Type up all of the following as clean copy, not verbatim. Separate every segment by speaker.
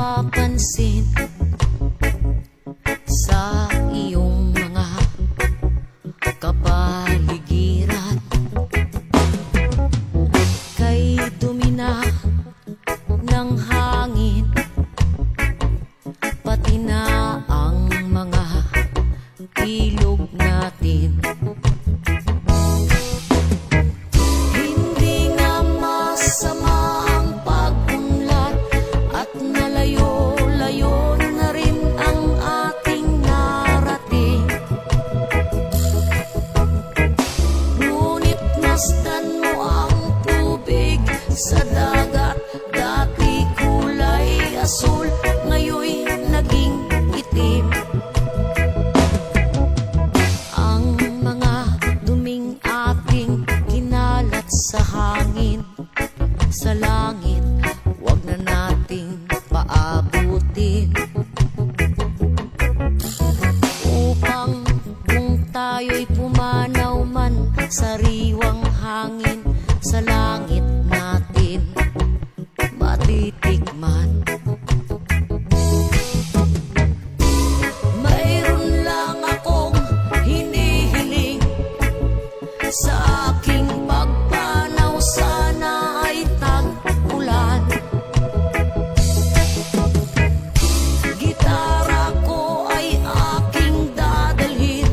Speaker 1: napapansin sa iyong mga kapaligiran. Kay dumi na ng hangin, pati na ang mga ilog natin. Hindi nga masama ang pag-unlad at nalayo-layo na rin ang ating narating. Ngunit masdan mo ang tubig sa dagat, dati kulay asul, ngayoy naging itim. Ang mga duming ating kinalat sa hangin, sa langit, wag na nating paabutin. Upang kung tayo'y pumanaw man, sariwang hangin sa langit natin matitikman. Mayroon lang akong hinihiling sa aking pagpanaw, sana ay tag-ulan. Gitara ko ay aking dadalhin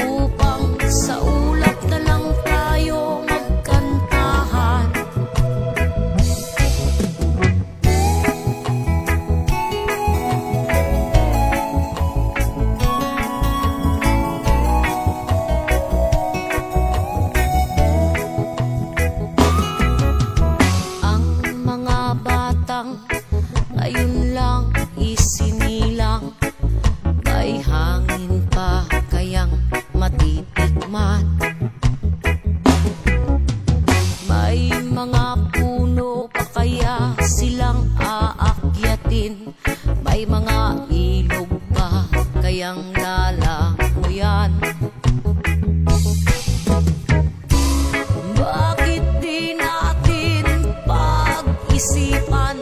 Speaker 1: upang sa ulap na lang tayo magkantahan. Ang mga batang ngayon lang isinilang, may hangin pa kayang matitikman. May mga puno pa kaya silang aakyatin, may mga ilog pa kayang lalangoyan. Bakit di natin pag-isipan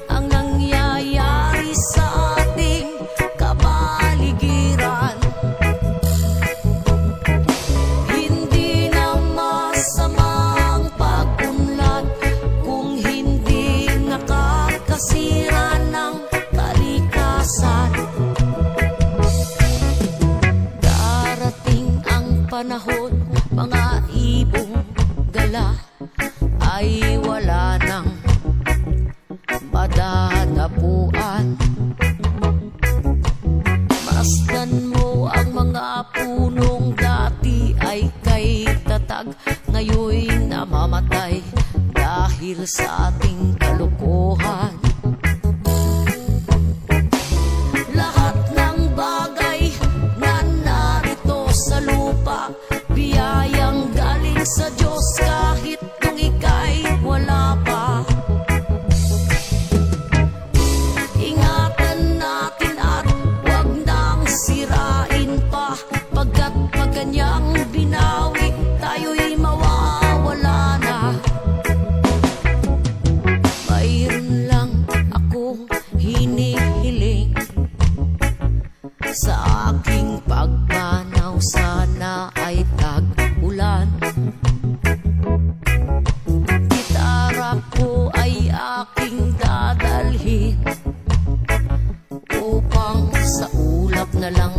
Speaker 1: ang nangyayari sa ating kapaligiran? Hindi na masama ang pag-unlad kung hindi nakakasira ng kalikasan. Darating ang panahon, mga ibong gala ay wala nang madadapuan. Masdan mo ang mga punong dati ay kay tatag, ngayoy namamatay dahil sa ating kalukuhan. Lahat ng bagay na narito sa lupa, biyayang galing sa Diyos kahit nung ika'y wala pa. Ingatan natin at wag nang sirain pa, pagkat pag kanyang binawi, tayo'y mawawala na. Mayroon lang akong hinihiling sa aking pagpanaw, sana ay tag-ulan. Gitara ko ay aking dadalhin upang sa ulap na lang